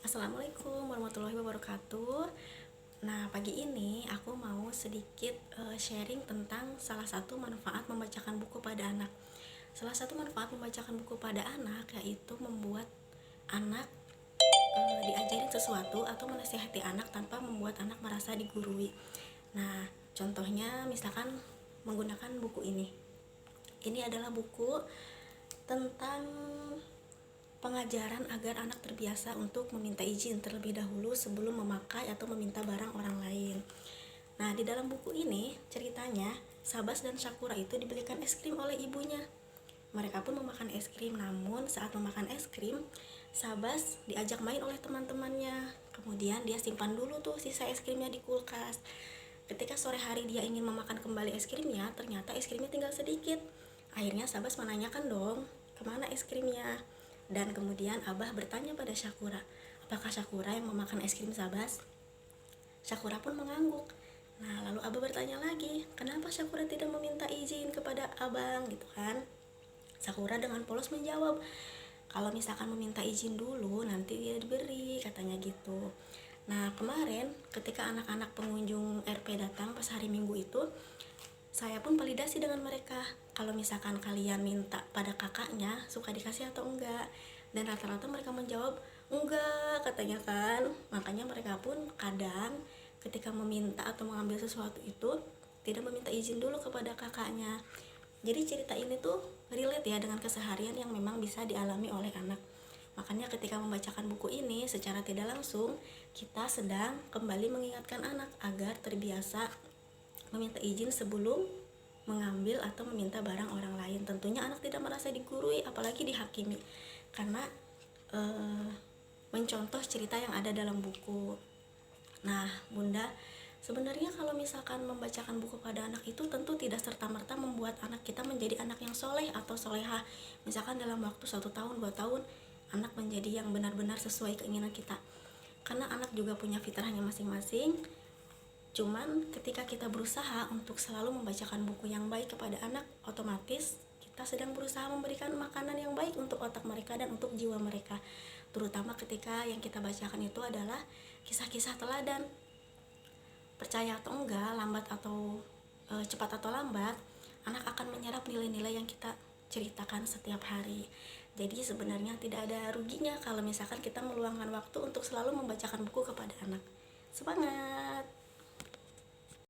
Assalamualaikum warahmatullahi wabarakatuh. Nah, pagi ini aku mau sedikit sharing tentang salah satu manfaat membacakan buku pada anak. Salah satu manfaat membacakan buku pada anak yaitu membuat anak diajarin sesuatu atau menasihati anak tanpa membuat anak merasa digurui. Nah, contohnya misalkan menggunakan buku ini. Ini adalah buku tentang pengajaran agar anak terbiasa untuk meminta izin terlebih dahulu sebelum memakai atau meminta barang orang lain. Nah, di dalam buku ini ceritanya Sabas dan Sakura itu dibelikan es krim oleh ibunya. Mereka pun memakan es krim, namun saat memakan es krim, Sabas diajak main oleh teman-temannya. Kemudian dia simpan dulu tuh sisa es krimnya di kulkas. Ketika sore hari dia ingin memakan kembali es krimnya, ternyata es krimnya tinggal sedikit. Akhirnya Sabas menanyakan dong, kemana es krimnya? Dan kemudian Abah bertanya pada Sakura, apakah Sakura yang memakan es krim Sabas? Sakura pun mengangguk. Nah, lalu Abah bertanya lagi, kenapa Sakura tidak meminta izin kepada abang gitu kan? Sakura dengan polos menjawab, kalau misalkan meminta izin dulu nanti dia diberi, katanya gitu. Nah, kemarin ketika anak-anak pengunjung RP datang pas hari Minggu itu, saya pun validasi dengan mereka. Kalau misalkan kalian minta pada kakaknya, suka dikasih atau enggak? Dan rata-rata mereka menjawab, enggak, katanya kan. Makanya mereka pun kadang ketika meminta atau mengambil sesuatu itu tidak meminta izin dulu kepada kakaknya. Jadi cerita ini tuh relate ya dengan keseharian yang memang bisa dialami oleh anak. Makanya ketika membacakan buku ini secara tidak langsung, kita sedang kembali mengingatkan anak agar terbiasa meminta izin sebelum mengambil atau meminta barang orang lain. Tentunya anak tidak merasa digurui apalagi dihakimi karena mencontoh cerita yang ada dalam buku. Nah, Bunda, sebenarnya kalau misalkan membacakan buku pada anak itu tentu tidak serta-merta membuat anak kita menjadi anak yang soleh atau solehah. Misalkan dalam waktu 1 tahun, 2 tahun, anak menjadi yang benar-benar sesuai keinginan kita. Karena anak juga punya fitrahnya masing-masing. Cuman ketika kita berusaha untuk selalu membacakan buku yang baik kepada anak, otomatis kita sedang berusaha memberikan makanan yang baik untuk otak mereka dan untuk jiwa mereka. Terutama ketika yang kita bacakan itu adalah kisah-kisah teladan. Percaya atau enggak, lambat atau cepat atau lambat, anak akan menyerap nilai-nilai yang kita ceritakan setiap hari. Jadi sebenarnya tidak ada ruginya kalau misalkan kita meluangkan waktu untuk selalu membacakan buku kepada anak. Semangat!